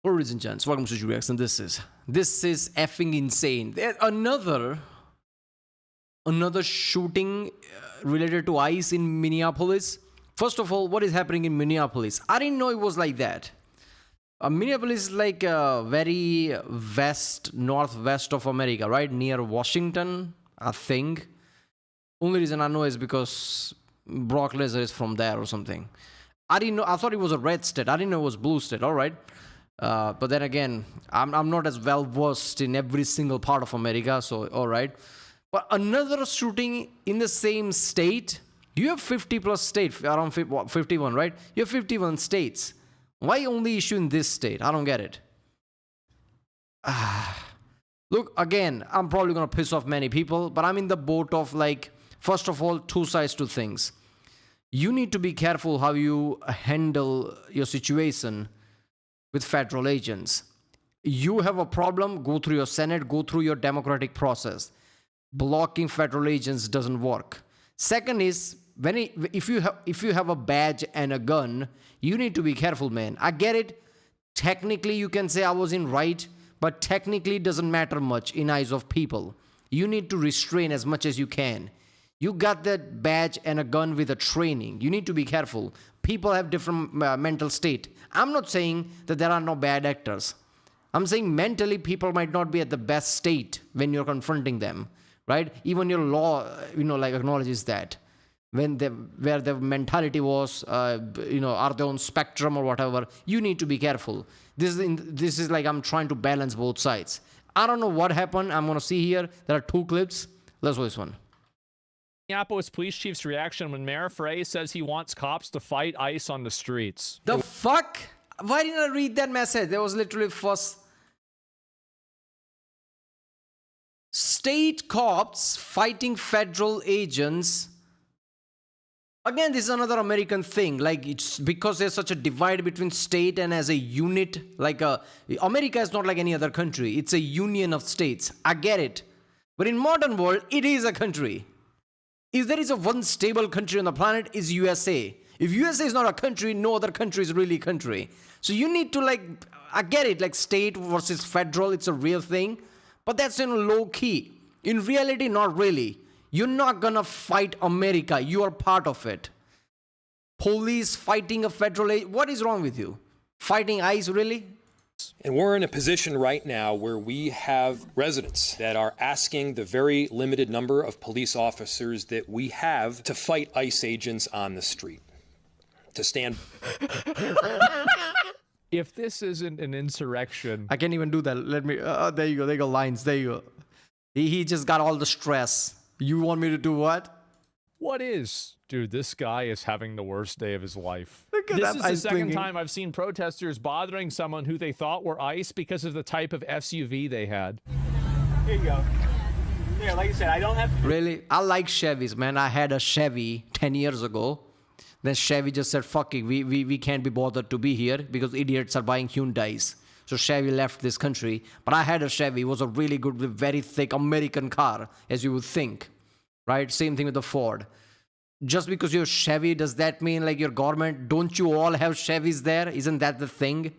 Ladies and gents, welcome to Sushi Reacts, and this is effing insane. Another shooting related to ICE in Minneapolis. First of all, what is happening in Minneapolis? I didn't know it was like that. Minneapolis is like very northwest of America, right? Near Washington, I think. Only reason I know is because Brock Lesnar is from there or something. I didn't know. I thought it was a red state. I didn't know it was blue state. All right. But then again, I'm not as well versed in every single part of America, so all right. But another shooting in the same state. You have 50 plus states, around 51, right? You have 51 states. Why only issue in this state? I don't get it. Look, again, I'm probably going to piss off many people, but I'm in the boat of like, first of all, two sides to things. You need to be careful how you handle your situation with federal agents. You have a problem, go through your Senate, go through your democratic process. Blocking federal agents doesn't work. Second is, if you have a badge and a gun, you need to be careful, man. I get it. Technically, you can say I was in right, but technically it doesn't matter much in eyes of people. You need to restrain as much as you can. You got that badge and a gun with a training. You need to be careful. People have different mental state. I'm not saying that there are no bad actors. I'm saying mentally people might not be at the best state when you're confronting them, right? Even your law, like acknowledges that. Where the mentality was, are they on spectrum or whatever, you need to be careful. This is like I'm trying to balance both sides. I don't know what happened. I'm going to see here. There are two clips. Let's watch this one. Minneapolis police chief's reaction when Mayor Frey says he wants cops to fight ICE on the streets. The fuck? Why didn't I read that message? There was literally first state cops fighting federal agents. Again, this is another American thing. Like, it's because there's such a divide between state and as a unit. America is not like any other country. It's a union of states. I get it. But in modern world, it is a country. If there is a one stable country on the planet, is USA. If USA is not a country, no other country is really a country. So you need to I get it, like state versus federal, it's a real thing. But that's in low key. In reality, not really. You're not gonna fight America. You are part of it. Police fighting a federal agent. What is wrong with you? Fighting ICE, really? And we're in a position right now where we have residents that are asking the very limited number of police officers that we have to fight ICE agents on the street. To stand. If this isn't an insurrection. I can't even do that. Let me. There you go. There you go. Lines. There you go. He just got all the stress. You want me to do what? What is? Dude, this guy is having the worst day of his life. Look at this that. is the second time I've seen protesters bothering someone who they thought were ICE because of the type of SUV they had. Here you go. Yeah, like I said, I don't have to. Really? I like Chevys, man. I had a Chevy 10 years ago. Then Chevy just said, fuck it, we can't be bothered to be here because idiots are buying Hyundais. So Chevy left this country. But I had a Chevy. It was a really good, very thick American car, as you would think. Right? Same thing with the Ford. Just because you're Chevy, does that mean like your government? Don't you all have Chevys there? Isn't that the thing?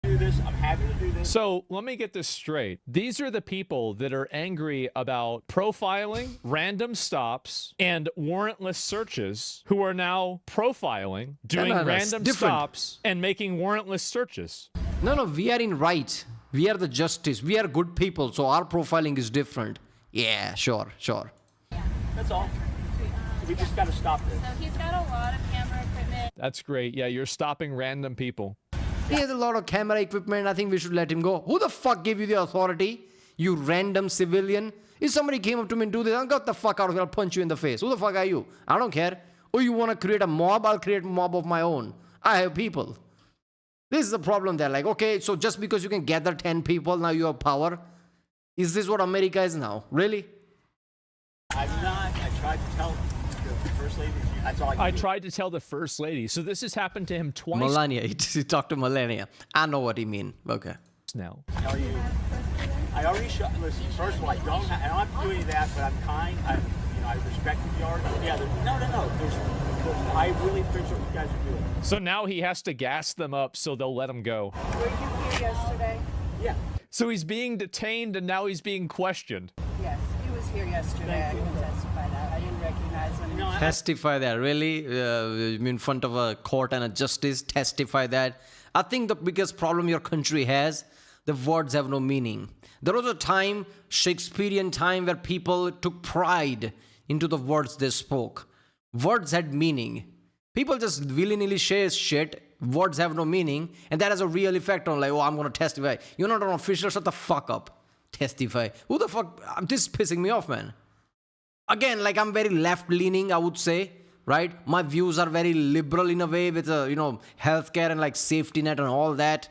Do this. I'm happy to do this. So let me get this straight. These are the people that are angry about profiling, random stops, and warrantless searches who are now profiling, doing random stops, and making warrantless searches. No, we are in right. We are the justice. We are good people. So our profiling is different. Yeah, sure. That's all. We just got to stop this. So he's got a lot of camera equipment. That's great. Yeah, you're stopping random people. He has a lot of camera equipment. I think we should let him go. Who the fuck gave you the authority? You random civilian. If somebody came up to me and do this, I'll get the fuck out of here. I'll punch you in the face. Who the fuck are you? I don't care. Oh, you want to create a mob? I'll create a mob of my own. I have people. This is the problem there. Like, okay, so just because you can gather 10 people, now you have power. Is this what America is now? Really? I'm not. I tried to tell the first lady. That's all I tried to tell the first lady. So this has happened to him twice. Melania. He talked to Melania. I know what he mean. Okay. Now. Tell you. I already shot. Listen. First of all, I don't have to do any of that. But I'm kind. I respected the argument. Yeah, no. I really appreciate what you guys are doing. So now he has to gas them up so they'll let him go. Were you here yesterday? Yeah. So he's being detained and now he's being questioned. Yes, he was here yesterday. I can testify that. I didn't recognize him. No, Testify that, really? In front of a court and a justice, testify that? I think the biggest problem your country has, the words have no meaning. There was a time, Shakespearean time, where people took pride into the words they spoke. Words had meaning. People just willy-nilly say shit, words have no meaning, and that has a real effect on like, oh, I'm going to testify. You're not an official, shut the fuck up. Testify. Who the fuck? This is pissing me off, man. Again, like I'm very left-leaning, I would say, right? My views are very liberal in a way with, healthcare and like safety net and all that.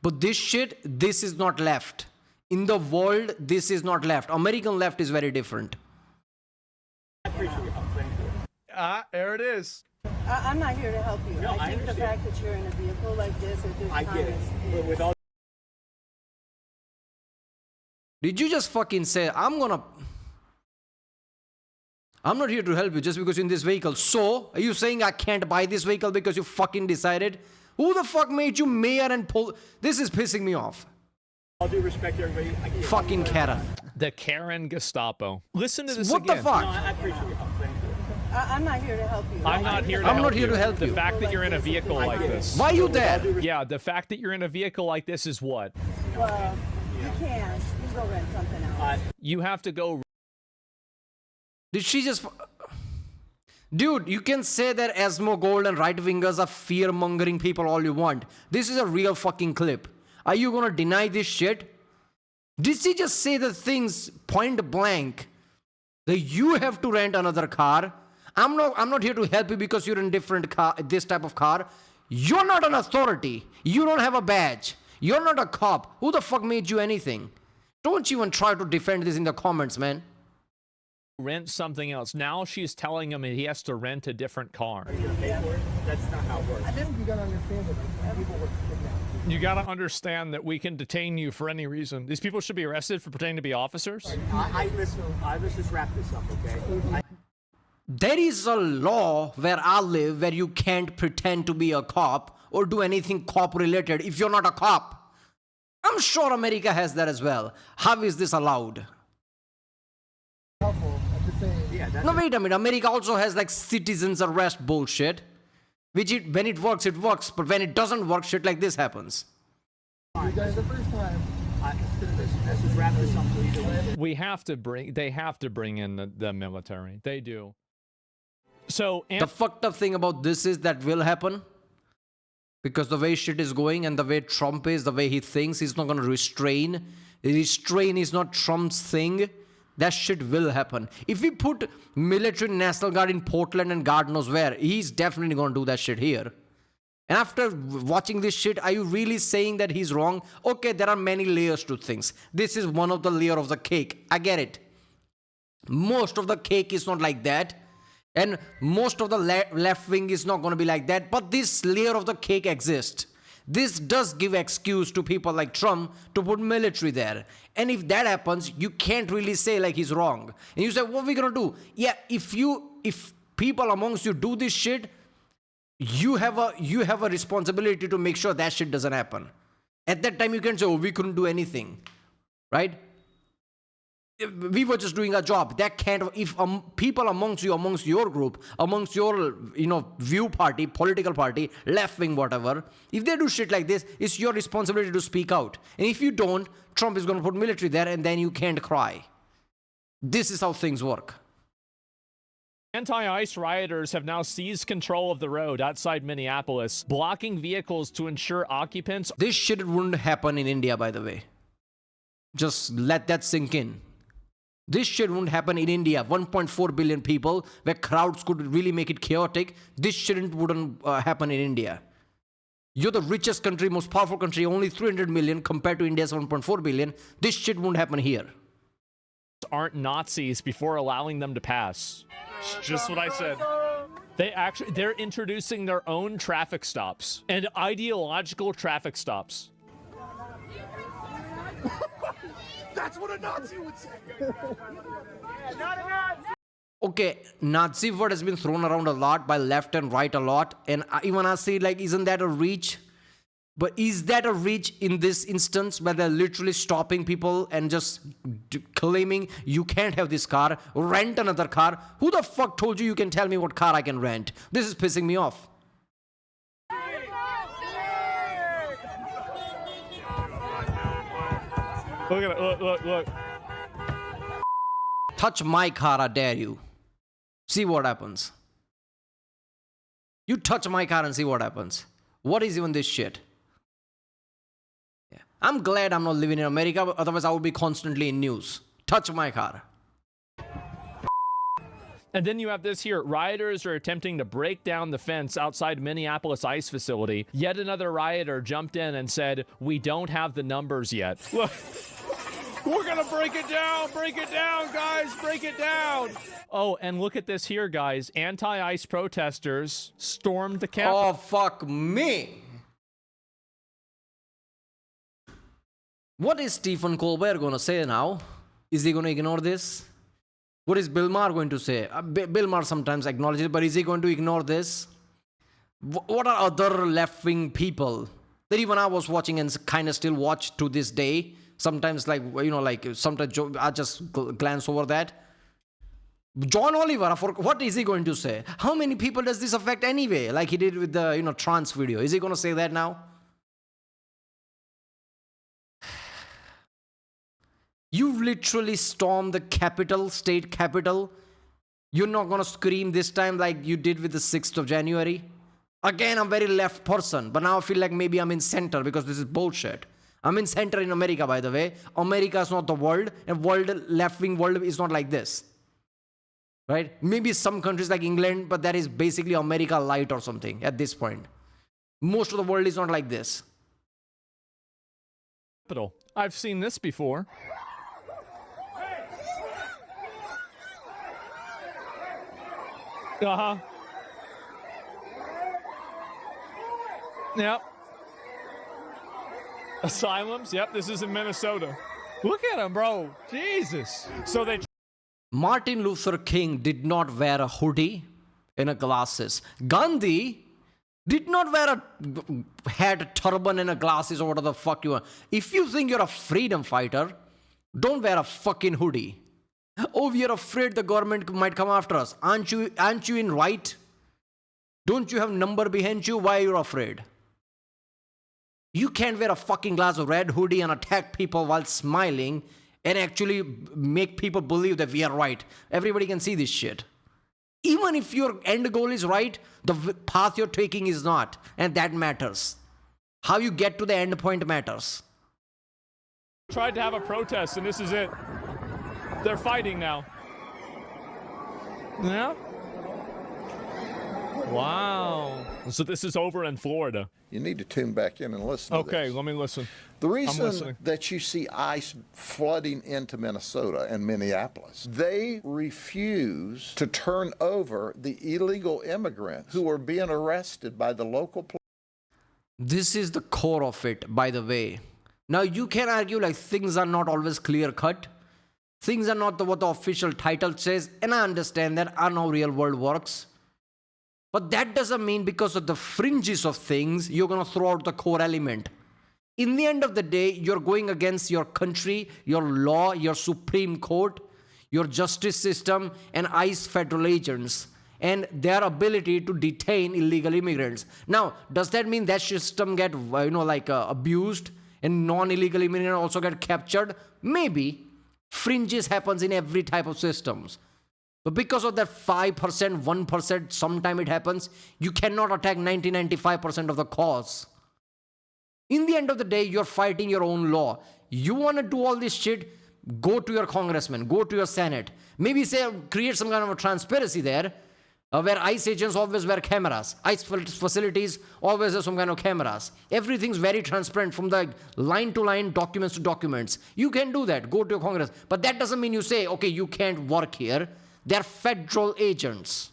But this shit, this is not left. In the world, this is not left. American left is very different. I appreciate your help. Thank you. There it is. I'm not here to help you. No, I think the understand. fact that you're in a vehicle like this at this I time get it. But with all Did you just fucking say, I'm not here to help you just because you're in this vehicle. So, are you saying I can't buy this vehicle because you fucking decided? Who the fuck made you mayor and This is pissing me off. all due respect to everybody, I get it. Fucking Karen. The Karen Gestapo. Listen to this What again. the fuck? No, I appreciate your help. Thank you. I'm not here to help you. I'm not here to I'm help not here you. to help The you. fact that you're in a vehicle like this. Why are you there? Yeah, the fact that you're in a vehicle like this is what? Well, you can. You can go rent something else. You have to go. Did she just... Dude, you can say that Esmo Gold and right-wingers are fear-mongering people all you want. This is a real fucking clip. Are you gonna deny this shit? Did she just say the things point blank that you have to rent another car? I'm not here to help you because you're in different car, this type of car. You're not an authority. You don't have a badge. You're not a cop. Who the fuck made you anything? Don't even try to defend this in the comments, man. Rent something else. Now she's telling him he has to rent a different car. Pay for it? That's not how it works. I think you gotta understand that people were kidnapped. You got to understand that we can detain you for any reason. These people should be arrested for pretending to be officers. Let's just wrap this up, okay? There is a law where I live where you can't pretend to be a cop or do anything cop related if you're not a cop. I'm sure America has that as well. How is this allowed? Helpful at the same. Yeah, that's No, wait a minute. America also has like citizens arrest bullshit. When it works, it works. But when it doesn't work, shit like this happens. You guys, the first time. let's just wrap this up so either way. They have to bring in the military. They do. So The fucked up thing about this is that will happen. Because the way shit is going and the way Trump is, the way he thinks, he's not going to restrain. Restrain is not Trump's thing. That shit will happen. If we put military National Guard in Portland and God knows where, he's definitely going to do that shit here. And after watching this shit, are you really saying that he's wrong? Okay, there are many layers to things. This is one of the layer of the cake. I get it. Most of the cake is not like that. And most of the left wing is not going to be like that. But this layer of the cake exists. This does give excuse to people like Trump to put military there. And if that happens, you can't really say like he's wrong. And you say, what are we going to do? Yeah, if people amongst you do this shit, you have a responsibility to make sure that shit doesn't happen. At that time, you can say, oh, we couldn't do anything. Right? We were just doing our job. That can't. If people amongst your group, amongst your view party, political party, left wing, whatever, if they do shit like this, it's your responsibility to speak out. And if you don't, Trump is going to put military there, and then you can't cry. This is how things work. Anti-ICE rioters have now seized control of the road outside Minneapolis, blocking vehicles to ensure occupants. This shit wouldn't happen in India, by the way. Just let that sink in. This shit won't happen in India. 1.4 billion people, where crowds could really make it chaotic. This shit wouldn't happen in India. You're the richest country, most powerful country, only 300 million compared to India's 1.4 billion. This shit won't happen here. Aren't Nazis before allowing them to pass. It's just what I said. They're introducing their own traffic stops and ideological traffic stops. That's what a Nazi would say. Not a Nazi! Okay, Nazi word has been thrown around a lot by left and right a lot. And even I say, like, isn't that a reach? But is that a reach in this instance where they're literally stopping people and just claiming you can't have this car, rent another car? Who the fuck told you you can tell me what car I can rent? This is pissing me off. Look at it. Look. Touch my car, I dare you. See what happens. You touch my car and see what happens. What is even this shit? Yeah. I'm glad I'm not living in America, otherwise I would be constantly in news. Touch my car. And then you have this here. Rioters are attempting to break down the fence outside Minneapolis ICE facility. Yet another rioter jumped in and said, "We don't have the numbers yet." Look, we're going to break it down, guys, break it down. Oh, and look at this here, guys. Anti-ICE protesters stormed the Capitol. Oh, fuck me. What is Stephen Colbert going to say now? Is he going to ignore this? What is Bill Maher going to say? Bill Maher sometimes acknowledges it, but is he going to ignore this? What are other left-wing people that even I was watching and kind of still watch to this day? Sometimes, like, you know, like, sometimes I just glance over that. John Oliver, what is he going to say? How many people does this affect anyway? Like he did with the, you know, trans video. Is he going to say that now? You literally stormed the capital, state capital. You're not going to scream this time like you did with the 6th of January. Again, I'm very left person, but now I feel like maybe I'm in center because this is bullshit. I'm in center in America, by the way. America is not the world, and left-wing world is not like this. Right? Maybe some countries like England, but that is basically America light or something at this point. Most of the world is not like this. I've seen this before. Uh-huh. Yep. Asylums. Yep, this is in Minnesota. Look at them, bro. Jesus. So they... Martin Luther King did not wear a hoodie and a glasses. Gandhi did not wear a hat, turban and a glasses or whatever the fuck you are. If you think you're a freedom fighter, don't wear a fucking hoodie. Oh, we are afraid the government might come after us. Aren't you in right? Don't you have number behind you? Why are you afraid? You can't wear a fucking glass of red hoodie and attack people while smiling and actually make people believe that we are right. Everybody can see this shit. Even if your end goal is right, the path you're taking is not. And that matters. How you get to the end point matters. Tried to have a protest, and this is it. They're fighting now. Yeah? Wow. So this is over in Florida. You need to tune back in and listen to Okay, this. let me listen. The I'm reason listening. that you see ICE flooding into Minnesota and Minneapolis, they refuse to turn over the illegal immigrants who are being arrested by the local police. This is the core of it, by the way. Now, you can argue like things are not always clear-cut. Things are not what the official title says, and I understand that. I know real world works. But that doesn't mean because of the fringes of things, you're going to throw out the core element. In the end of the day, you're going against your country, your law, your Supreme Court, your justice system, and ICE federal agents, and their ability to detain illegal immigrants. Now, does that mean that system get, abused and non-illegal immigrants also get captured? Maybe. Fringes happens in every type of systems. But because of that 5%, 1%, sometime it happens, you cannot attack 90-95% of the cause. In the end of the day, you're fighting your own law. You want to do all this shit, go to your congressman, go to your Senate. Maybe create some kind of a transparency there, where ICE agents always wear cameras. ICE facilities always have some kind of cameras. Everything's very transparent from the line to line, documents to documents. You can do that, go to your Congress. But that doesn't mean you say, okay, you can't work here. They're federal agents.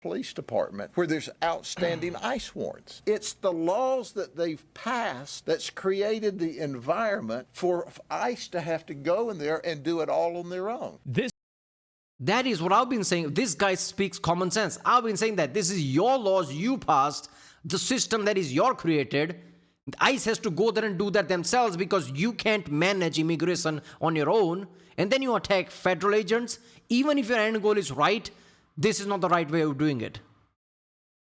Police department where there's outstanding ICE warrants. It's the laws that they've passed that's created the environment for ICE to have to go in there and do it all on their own. This That is what I've been saying. This guy speaks common sense. I've been saying that this is your laws you passed, the system that is your created. ICE has to go there and do that themselves because you can't manage immigration on your own. And then you attack federal agents. Even if your end goal is right, this is not the right way of doing it.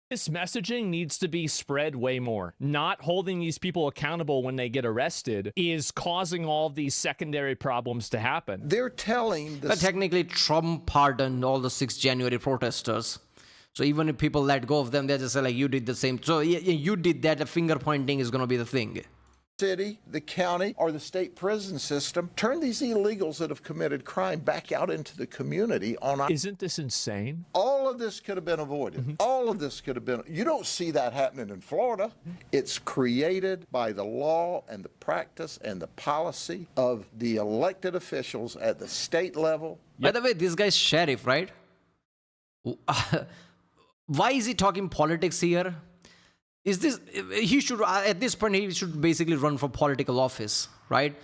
This messaging needs to be spread way more. Not holding these people accountable when they get arrested is causing all of these secondary problems to happen. They're telling the But technically, Trump pardoned all the 6 January protesters. So even if people let go of them, they're just like, you did the same. So you did that. The finger pointing is going to be the thing. city, the county, or the state prison system, turn these illegals that have committed crime back out into the community on. Isn't this insane? All of this could have been avoided. All of this could have been. You don't see that happening in Florida. It's created by the law and the practice and the policy of the elected officials at the state level. By the way, this guy's sheriff, right? Why is he talking politics here? Is this, he should, at this point, he should basically run for political office, right?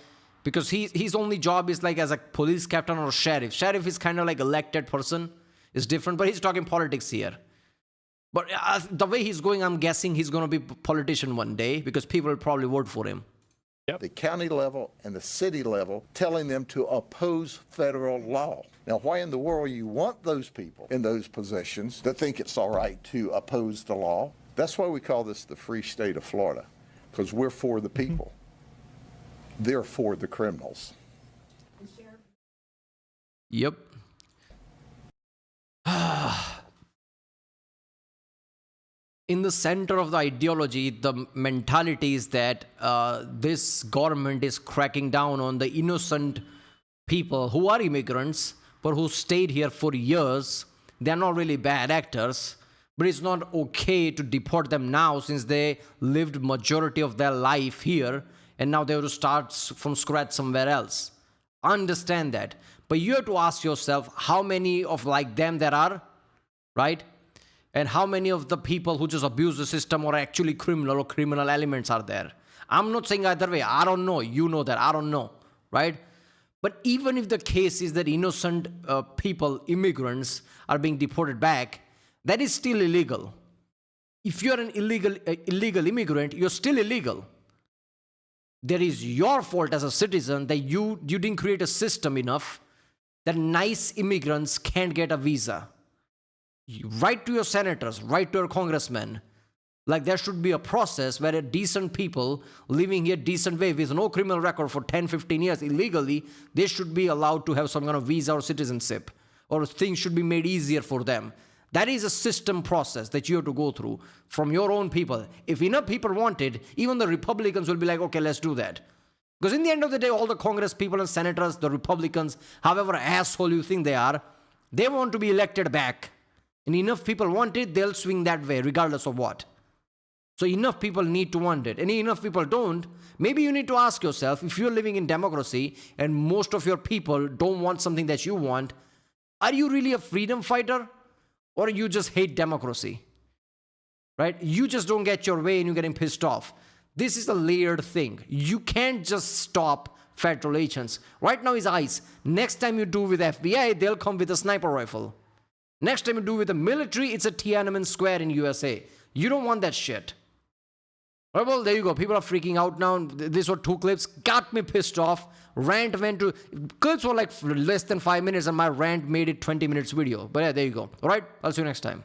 Because his only job is like as a police captain or sheriff. Sheriff is kind of like elected person. It's different, but he's talking politics here. But the way he's going, I'm guessing he's going to be a politician one day because people will probably vote for him. The county level and the city level, telling them to oppose federal law. Now, why in the world you want those people in those positions that think it's all right to oppose the law? That's why we call this the free state of Florida, because we're for the people. They're for the criminals. Yep. In the center of the ideology, the mentality is that this government is cracking down on the innocent people who are immigrants, but who stayed here for years. They're not really bad actors, but it's not okay to deport them now since they lived majority of their life here, and now they have to start from scratch somewhere else. I understand that. But you have to ask yourself how many of like them there are, right? And how many of the people who just abuse the system are actually criminal or criminal elements are there? I'm not saying either way. I don't know. You know that. I don't know, right? But even if the case is that innocent people, immigrants, are being deported back, that is still illegal. If you're an illegal immigrant, you're still illegal. There is your fault as a citizen that you didn't create a system enough that nice immigrants can't get a visa. You write to your senators, write to your congressmen. Like there should be a process where decent people living here decent way with no criminal record for 10, 15 years illegally, they should be allowed to have some kind of visa or citizenship, or things should be made easier for them. That is a system process that you have to go through from your own people. If enough people want it, even the Republicans will be like, okay, let's do that. Because in the end of the day, all the Congress people and senators, the Republicans, however asshole you think they are, they want to be elected back. And enough people want it, they'll swing that way, regardless of what. So enough people need to want it. And enough people don't. Maybe you need to ask yourself, if you're living in democracy and most of your people don't want something that you want, are you really a freedom fighter? Or you just hate democracy, right? You just don't get your way and you're getting pissed off. This is a layered thing. You can't just stop federal agents. Right now is ICE. Next time you do with FBI, they'll come with a sniper rifle. Next time you do with the military, it's a Tiananmen Square in USA. You don't want that shit. Well, there you go. People are freaking out now. These were 2 clips. Got me pissed off. Rant went to... Clips were like less than 5 minutes and my rant made it 20 minutes video. But yeah, there you go. All right, I'll see you next time.